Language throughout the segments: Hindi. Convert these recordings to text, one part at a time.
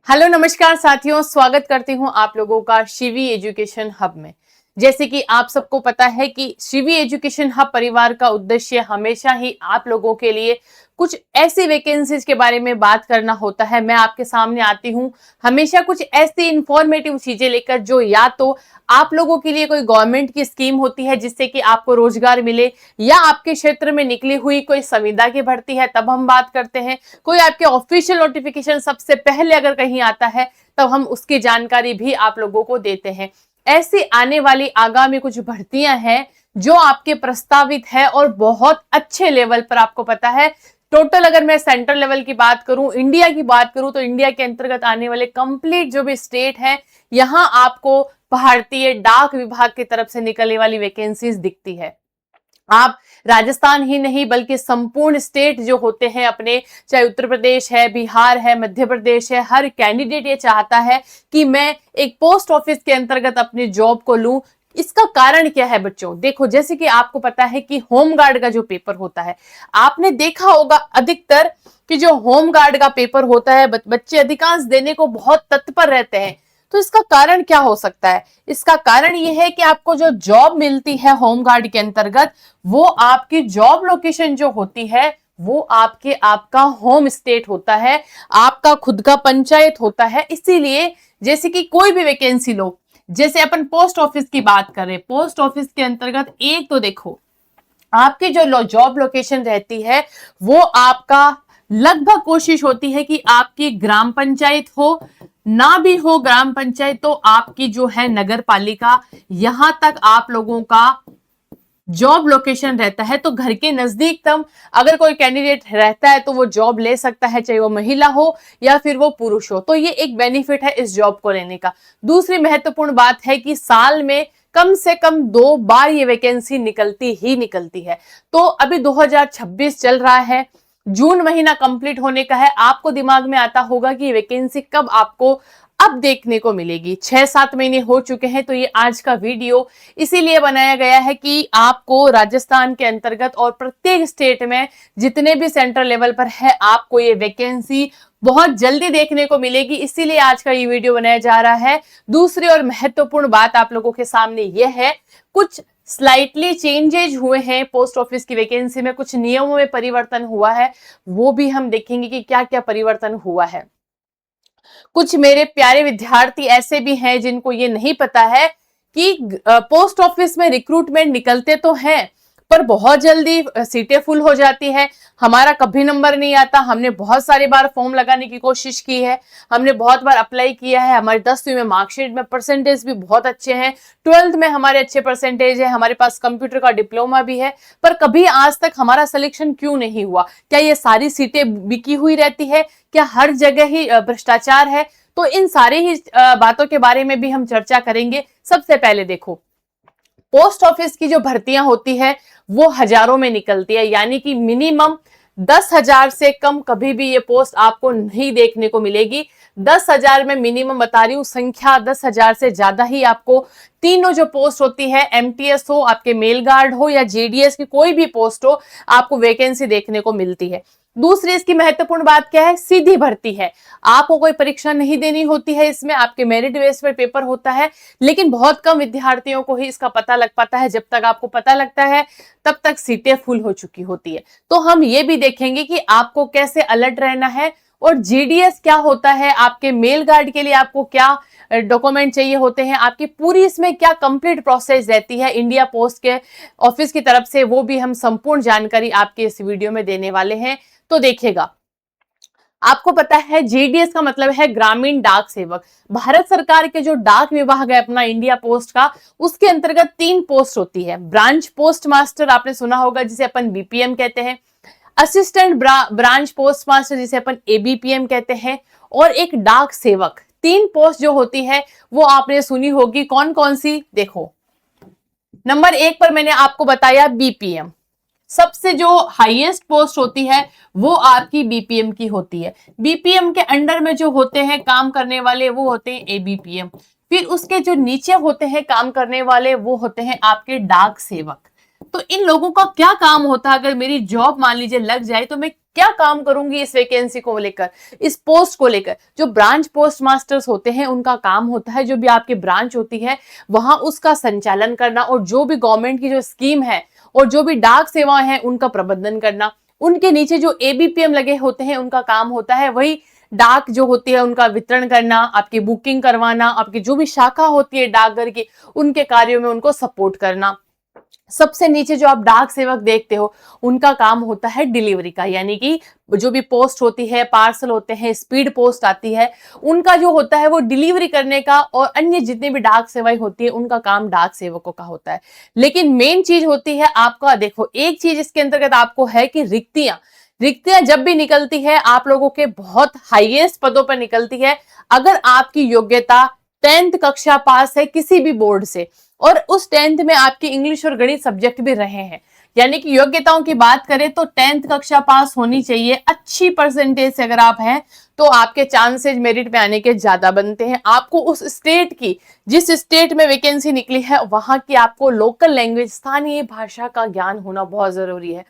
हेलो नमस्कार साथियों, स्वागत करती हूं आप लोगों का शिवी एजुकेशन हब में। जैसे कि आप सबको पता है कि शिवी एजुकेशन हब परिवार का उद्देश्य हमेशा ही आप लोगों के लिए कुछ ऐसी वैकेंसीज के बारे में बात करना होता है। मैं आपके सामने आती हूं हमेशा कुछ ऐसी इंफॉर्मेटिव चीजें लेकर जो या तो आप लोगों के लिए कोई गवर्नमेंट की स्कीम होती है जिससे कि आपको रोजगार मिले, या आपके क्षेत्र में निकली हुई कोई संविदा की भर्ती है तब हम बात करते हैं, कोई आपके ऑफिशियल नोटिफिकेशन सबसे पहले अगर कहीं आता है तब हम उसकी जानकारी भी आप लोगों को देते हैं। ऐसी आने वाली आगामी कुछ भर्तियां हैं जो आपके प्रस्तावित है और बहुत अच्छे लेवल पर, आपको पता है टोटल अगर मैं सेंट्रल लेवल की बात करूं, इंडिया की बात करूं, तो इंडिया के अंतर्गत आने वाले कंप्लीट जो भी स्टेट है यहां आपको भारतीय डाक विभाग की तरफ से निकलने वाली वैकेंसीज दिखती है। आप राजस्थान ही नहीं बल्कि संपूर्ण स्टेट जो होते हैं अपने, चाहे उत्तर प्रदेश है, बिहार है, मध्य प्रदेश है, हर कैंडिडेट ये चाहता है कि मैं एक पोस्ट ऑफिस के अंतर्गत अपनी जॉब को लूं। इसका कारण क्या है बच्चों? देखो, जैसे कि आपको पता है कि होम गार्ड का जो पेपर होता है, आपने देखा होगा अधिकतर कि जो होम गार्ड का पेपर होता है बच्चे अधिकांश देने को बहुत तत्पर रहते हैं। तो इसका कारण क्या हो सकता है? इसका कारण यह है कि आपको जो जॉब मिलती है होम गार्ड के अंतर्गत, वो आपकी जॉब लोकेशन जो होती है वो आपका होम स्टेट होता है, आपका खुद का पंचायत होता है। इसीलिए जैसे कि कोई भी वैकेंसी लो, जैसे अपन पोस्ट ऑफिस की बात करें, पोस्ट ऑफिस के अंतर्गत एक तो देखो आपकी जो जॉब लोकेशन रहती है वो आपका लगभग कोशिश होती है कि आपकी ग्राम पंचायत हो, ना भी हो ग्राम पंचायत तो आपकी जो है नगर पालिका, यहां तक आप लोगों का जॉब लोकेशन रहता है। तो घर के नजदीकतम अगर कोई कैंडिडेट रहता है तो वो जॉब ले सकता है, चाहे वो महिला हो या फिर वो पुरुष हो। तो ये एक बेनिफिट है इस जॉब को लेने का। दूसरी महत्वपूर्ण बात है कि साल में कम से कम 2 बार ये वैकेंसी निकलती ही निकलती है। तो अभी 2026 चल रहा है, जून महीना कंप्लीट होने का है। आपको दिमाग में आता होगा कि वैकेंसी कब आपको अब देखने को मिलेगी। 6-7 महीने हो चुके हैं। तो ये आज का वीडियो इसीलिए बनाया गया है कि आपको राजस्थान के अंतर्गत और प्रत्येक स्टेट में जितने भी सेंट्रल लेवल पर है आपको ये वैकेंसी बहुत जल्दी देखने को मिलेगी। इसीलिए आज का ये वीडियो बनाया जा रहा है। दूसरी और महत्वपूर्ण बात आप लोगों के सामने यह है, कुछ स्लाइटली चेंजेज हुए हैं पोस्ट ऑफिस की वैकेंसी में, कुछ नियमों में परिवर्तन हुआ है, वो भी हम देखेंगे कि क्या क्या परिवर्तन हुआ है। कुछ मेरे प्यारे विद्यार्थी ऐसे भी हैं जिनको ये नहीं पता है कि पोस्ट ऑफिस में रिक्रूटमेंट निकलते तो हैं पर बहुत जल्दी सीटें फुल हो जाती है, हमारा कभी नंबर नहीं आता। हमने बहुत सारी बार फॉर्म लगाने की कोशिश की है, हमने बहुत बार अप्लाई किया है, हमारे 10वीं में मार्कशीट में परसेंटेज भी बहुत अच्छे हैं, 12th में हमारे अच्छे परसेंटेज है, हमारे पास कंप्यूटर का डिप्लोमा भी है, पर कभी आज तक हमारा सिलेक्शन क्यों नहीं हुआ? क्या ये सारी सीटें बिकी हुई रहती है? क्या हर जगह ही भ्रष्टाचार है? तो इन सारी ही बातों के बारे में भी हम चर्चा करेंगे। सबसे पहले देखो, पोस्ट ऑफिस की जो भर्तियां होती है वो हजारों में निकलती है, यानी कि मिनिमम 10,000 से कम कभी भी ये पोस्ट आपको नहीं देखने को मिलेगी। 10,000 में मिनिमम बता रही हूँ संख्या, 10,000 से ज्यादा ही आपको तीनों जो पोस्ट होती है, एमटीएस हो, आपके मेल गार्ड हो या जेडीएस की कोई भी पोस्ट हो, आपको वैकेंसी देखने को मिलती है। दूसरी इसकी महत्वपूर्ण बात क्या है? सीधी भर्ती है, आपको कोई परीक्षा नहीं देनी होती है, इसमें आपके मेरिट बेस पर पेपर होता है। लेकिन बहुत कम विद्यार्थियों को ही इसका पता लग पाता है, जब तक आपको पता लगता है तब तक सीटें फुल हो चुकी होती है। तो हम ये भी देखेंगे कि आपको कैसे अलर्ट रहना है, और जीडीएस क्या होता है, आपके मेल गार्ड के लिए आपको क्या डॉक्यूमेंट चाहिए होते हैं, आपकी पूरी इसमें क्या कंप्लीट प्रोसेस रहती है इंडिया पोस्ट के ऑफिस की तरफ से, वो भी हम संपूर्ण जानकारी आपके इस वीडियो में देने वाले हैं। तो देखिएगा, आपको पता है जीडीएस का मतलब है ग्रामीण डाक सेवक। भारत सरकार के जो डाक विभाग है अपना इंडिया पोस्ट का, उसके अंतर्गत 3 पोस्ट होती है। ब्रांच पोस्ट मास्टर आपने सुना होगा जिसे अपन बीपीएम कहते हैं, असिस्टेंट ब्रांच पोस्ट मास्टर जिसे अपन एबीपीएम कहते हैं, और एक डाक सेवक। 3 पोस्ट जो होती है वो आपने सुनी होगी। कौन कौन सी? देखो, नंबर 1 पर मैंने आपको बताया बीपीएम, सबसे जो हाईएस्ट पोस्ट होती है वो आपकी बीपीएम की होती है। बीपीएम के अंडर में जो होते हैं काम करने वाले वो होते हैं एबीपीएम। फिर उसके जो नीचे होते हैं काम करने वाले वो होते हैं आपके डाक सेवक। तो इन लोगों का क्या काम होता है, अगर मेरी जॉब मान लीजिए लग जाए तो मैं क्या काम करूंगी इस वैकेंसी को लेकर, इस पोस्ट को लेकर। जो ब्रांच पोस्ट मास्टर्स होते हैं उनका काम होता है, जो भी आपकी ब्रांच होती है वहां उसका संचालन करना, और जो भी गवर्नमेंट की जो स्कीम है और जो भी डाक सेवाएं हैं उनका प्रबंधन करना। उनके नीचे जो एबीपीएम लगे होते हैं उनका काम होता है वही डाक जो होती है उनका वितरण करना, आपकी बुकिंग करवाना, आपकी जो भी शाखा होती है डाकघर की उनके कार्यों में उनको सपोर्ट करना। सबसे नीचे जो आप डाक सेवक देखते हो उनका काम होता है डिलीवरी का, यानी कि जो भी पोस्ट होती है, पार्सल होते हैं, स्पीड पोस्ट आती है, उनका जो होता है वो डिलीवरी करने का, और अन्य जितनी भी डाक सेवाएं होती है उनका काम डाक सेवकों का होता है। लेकिन मेन चीज होती है आपका, देखो एक चीज इसके अंतर्गत आपको है कि रिक्तियां जब भी निकलती है आप लोगों के बहुत हाईएस्ट पदों पर निकलती है अगर आपकी योग्यता 10th कक्षा पास है किसी भी बोर्ड से, और उस 10th में आपके इंग्लिश और गणित सब्जेक्ट भी रहे हैं। यानी कि योग्यताओं की बात करें तो 10th कक्षा पास होनी चाहिए, अच्छी परसेंटेज से अगर आप हैं तो आपके चांसेज मेरिट में आने के ज्यादा बनते हैं। आपको उस स्टेट की, जिस स्टेट में वैकेंसी निकली है वहां की आपको लोकल लैंग्वेज, स्थानीय भाषा का ज्ञान होना बहुत जरूरी है।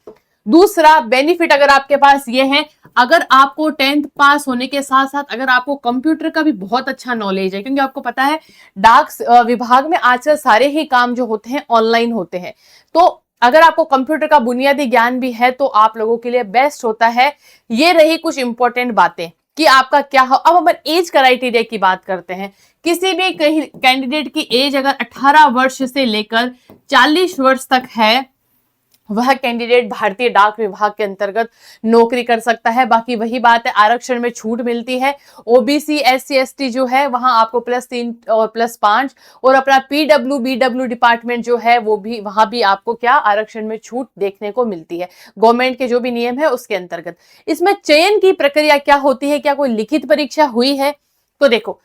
दूसरा बेनिफिट अगर आपके पास ये है, अगर आपको 10th पास होने के साथ साथ अगर आपको कंप्यूटर का भी बहुत अच्छा नॉलेज है, क्योंकि आपको पता है डाक विभाग में आजकल सारे ही काम जो होते हैं ऑनलाइन होते हैं, तो अगर आपको कंप्यूटर का बुनियादी ज्ञान भी है तो आप लोगों के लिए बेस्ट होता है। ये रही कुछ इंपॉर्टेंट बातें कि आपका क्या हो। अब हम एज क्राइटेरिया की बात करते हैं। किसी भी कैंडिडेट की एज अगर 18 वर्ष से लेकर 40 वर्ष तक है वह कैंडिडेट भारतीय डाक विभाग के अंतर्गत नौकरी कर सकता है। बाकी वही बात है, आरक्षण में छूट मिलती है। ओबीसी एससी एसटी जो है वहां आपको +3 और +5, और अपना पीडब्ल्यू बीडब्ल्यू डिपार्टमेंट जो है वो भी, वहां भी आपको क्या आरक्षण में छूट देखने को मिलती है, गवर्नमेंट के जो भी नियम है उसके अंतर्गत। इसमें चयन की प्रक्रिया क्या होती है, क्या कोई लिखित परीक्षा हुई है? तो देखो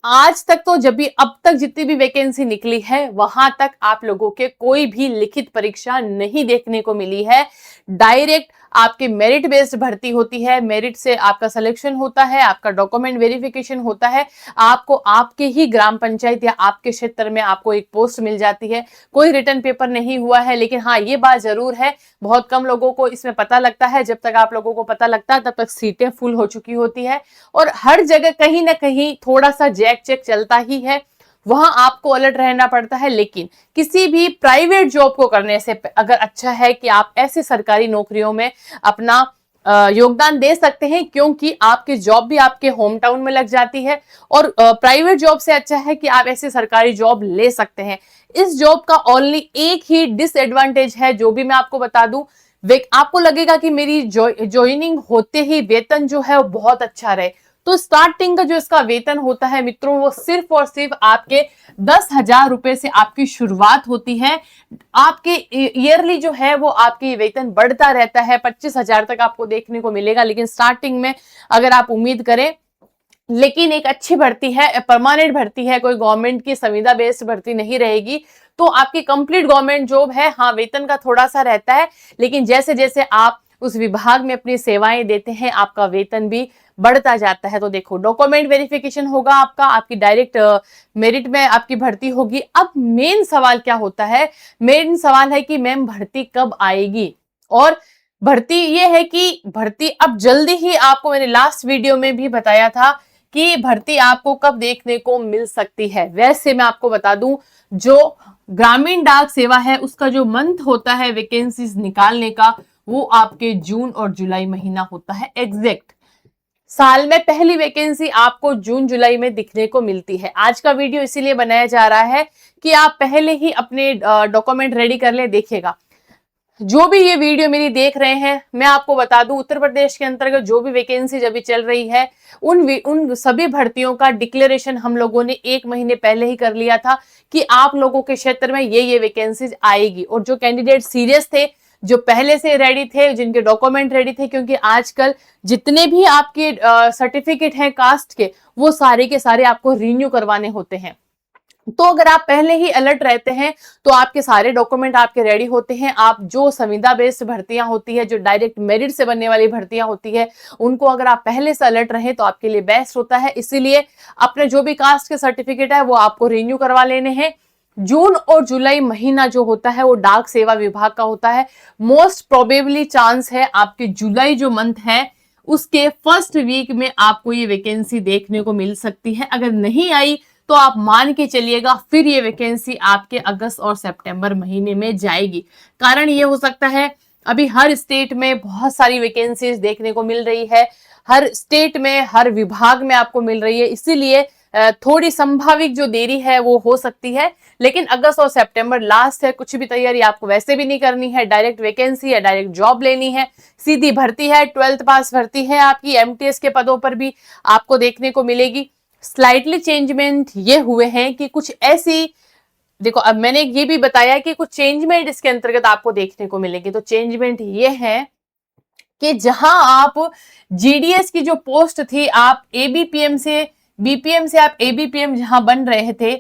आज तक तो जब भी अब तक जितनी भी वैकेंसी निकली है वहां तक आप लोगों के कोई भी लिखित परीक्षा नहीं देखने को मिली है। डायरेक्ट आपके मेरिट बेस्ड भर्ती होती है, मेरिट से आपका सिलेक्शन होता है, आपका डॉक्यूमेंट वेरिफिकेशन होता है, आपको आपके ही ग्राम पंचायत या आपके क्षेत्र में आपको एक पोस्ट मिल जाती है। कोई रिटर्न पेपर नहीं हुआ है, लेकिन हाँ ये बात जरूर है बहुत कम लोगों को इसमें पता लगता है। जब तक आप लोगों को पता लगता है तब तक सीटें फुल हो चुकी होती है, और हर जगह कहीं ना कहीं थोड़ा सा जैक चेक चलता ही है, वहां आपको अलर्ट रहना पड़ता है। लेकिन किसी भी प्राइवेट जॉब को करने से अगर अच्छा है कि आप ऐसी सरकारी नौकरियों में अपना योगदान दे सकते हैं, क्योंकि आपकी जॉब भी आपके होम टाउन में लग जाती है, और प्राइवेट जॉब से अच्छा है कि आप ऐसी सरकारी जॉब ले सकते हैं। इस जॉब का ओनली एक ही डिसएडवांटेज है, जो भी मैं आपको बता दूं, आपको लगेगा कि मेरी ज्वाइनिंग होते ही वेतन जो है वो बहुत अच्छा रहे, तो स्टार्टिंग का जो इसका वेतन होता है मित्रों वो सिर्फ और सिर्फ आपके 10,000 रुपए से आपकी शुरुआत होती है। आपके ईयरली जो है वो आपकी वेतन बढ़ता रहता है, 25,000 तक आपको देखने को मिलेगा, लेकिन स्टार्टिंग में अगर आप उम्मीद करें, लेकिन एक अच्छी भर्ती है, परमानेंट भर्ती है, कोई गवर्नमेंट की संविदा बेस्ड भर्ती नहीं रहेगी, तो आपकी कंप्लीट गवर्नमेंट जॉब है। हाँ वेतन का थोड़ा सा रहता है, लेकिन जैसे जैसे आप उस विभाग में अपनी सेवाएं देते हैं आपका वेतन भी बढ़ता जाता है। तो देखो डॉक्यूमेंट वेरिफिकेशन होगा आपका, आपकी डायरेक्ट मेरिट में आपकी भर्ती होगी। अब मेन सवाल क्या होता है, मेन सवाल है कि मैम भर्ती कब आएगी, और भर्ती ये है कि भर्ती अब जल्दी ही, आपको मैंने लास्ट वीडियो में भी बताया था कि भर्ती आपको कब देखने को मिल सकती है। वैसे मैं आपको बता दूं, जो ग्रामीण डाक सेवा है उसका जो मंथ होता है वैकेंसीज निकालने का, वो आपके जून और जुलाई महीना होता है। एग्जैक्ट साल में पहली वैकेंसी आपको जून जुलाई में दिखने को मिलती है। आज का वीडियो इसीलिए बनाया जा रहा है कि आप पहले ही अपने डॉक्यूमेंट रेडी कर ले। देखिएगा जो भी ये वीडियो मेरी देख रहे हैं, मैं आपको बता दूं उत्तर प्रदेश के अंतर्गत जो भी वैकेंसी अभी चल रही है उन सभी भर्तियों का डिक्लेरेशन हम लोगों ने 1 महीने पहले ही कर लिया था कि आप लोगों के क्षेत्र में ये वैकेंसीज आएगी। और जो कैंडिडेट सीरियस थे, जो पहले से रेडी थे, जिनके डॉक्यूमेंट रेडी थे, क्योंकि आजकल जितने भी आपके सर्टिफिकेट हैं कास्ट के, वो सारे के सारे आपको रिन्यू करवाने होते हैं। तो अगर आप पहले ही अलर्ट रहते हैं तो आपके सारे डॉक्यूमेंट आपके रेडी होते हैं। आप जो संविदा बेस्ड भर्तियां होती है, जो डायरेक्ट मेरिट से बनने वाली भर्तियां होती है, उनको अगर आप पहले से अलर्ट रहे तो आपके लिए बेस्ट होता है। इसीलिए अपने जो भी कास्ट के सर्टिफिकेट है वो आपको रिन्यू करवा लेने हैं। जून और जुलाई महीना जो होता है वो डाक सेवा विभाग का होता है। मोस्ट प्रोबेबली चांस है आपके जुलाई जो मंथ है उसके फर्स्ट वीक में आपको ये वैकेंसी देखने को मिल सकती है। अगर नहीं आई तो आप मान के चलिएगा फिर ये वैकेंसी आपके अगस्त और सितंबर महीने में जाएगी। कारण ये हो सकता है अभी हर स्टेट में बहुत सारी वैकेंसीज देखने को मिल रही है, हर स्टेट में हर विभाग में आपको मिल रही है, इसीलिए थोड़ी संभाविक जो देरी है वो हो सकती है। लेकिन अगस्त और सितंबर लास्ट है, कुछ भी तैयारी आपको वैसे भी नहीं करनी है, डायरेक्ट वैकेंसी है, डायरेक्ट जॉब लेनी है, सीधी भर्ती है, 12th पास भर्ती है आपकी, एमटीएस के पदों पर भी आपको देखने को मिलेगी। स्लाइटली चेंजमेंट ये हुए हैं कि कुछ ऐसी, देखो अब मैंने ये भी बताया कि कुछ चेंजमेंट इसके अंतर्गत आपको देखने को मिलेगी। तो चेंजमेंट ये है कि जहां आप जीडीएस की जो पोस्ट थी, आप एबीपीएम से बीपीएम से आप एबीपीएम जहां बन रहे थे,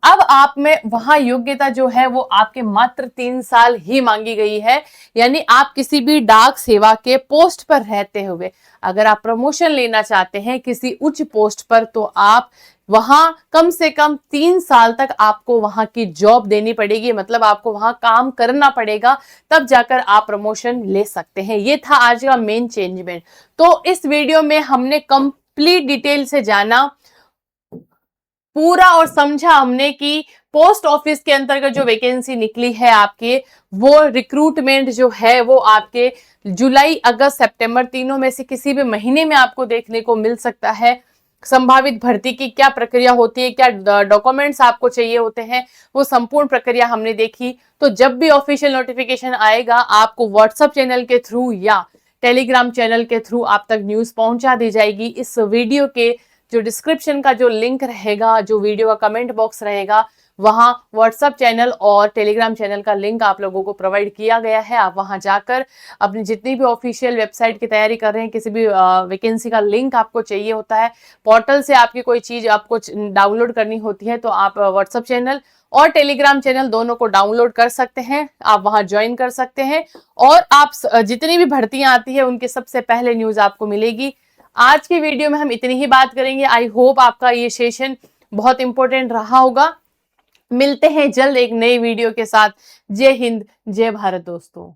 अब आप में वहां योग्यता जो है वो आपके मात्र 3 साल ही मांगी गई है। यानी आप किसी भी डाक सेवा के पोस्ट पर रहते हुए अगर आप प्रमोशन लेना चाहते हैं किसी उच्च पोस्ट पर, तो आप वहां कम से कम 3 साल तक आपको वहां की जॉब देनी पड़ेगी, मतलब आपको वहां काम करना पड़ेगा, तब जाकर आप प्रमोशन ले सकते हैं। ये था आज का मेन चेंजमेंट। तो इस वीडियो में हमने कंप्लीट डिटेल से जाना, पूरा और समझा हमने कि पोस्ट ऑफिस के अंतर्गत जो वैकेंसी निकली है आपके, वो रिक्रूटमेंट जो है वो आपके जुलाई अगस्त सितंबर तीनों में से किसी भी महीने में आपको देखने को मिल सकता है। संभावित भर्ती की क्या प्रक्रिया होती है, क्या डॉक्यूमेंट्स आपको चाहिए होते हैं, वो संपूर्ण प्रक्रिया हमने देखी। तो जब भी ऑफिशियल नोटिफिकेशन आएगा आपको व्हाट्सएप चैनल के थ्रू या टेलीग्राम चैनल के थ्रू आप तक न्यूज पहुंचा दी जाएगी। इस वीडियो के जो डिस्क्रिप्शन का जो लिंक रहेगा, जो वीडियो का कमेंट बॉक्स रहेगा, वहां व्हाट्सएप चैनल और टेलीग्राम चैनल का लिंक आप लोगों को प्रोवाइड किया गया है। आप वहां जाकर अपनी जितनी भी ऑफिशियल वेबसाइट की तैयारी कर रहे हैं, किसी भी वैकेंसी का लिंक आपको चाहिए होता है, पोर्टल से आपकी कोई चीज आपको डाउनलोड करनी होती है, तो आप व्हाट्सएप चैनल और टेलीग्राम चैनल दोनों को डाउनलोड कर सकते हैं, आप वहां ज्वाइन कर सकते हैं और आप जितनी भी भर्तियां आती है उनकी सबसे पहले न्यूज आपको मिलेगी। आज की वीडियो में हम इतनी ही बात करेंगे। आई होप आपका ये सेशन बहुत इंपॉर्टेंट रहा होगा। मिलते हैं जल्द एक नई वीडियो के साथ। जय हिंद, जय भारत दोस्तों।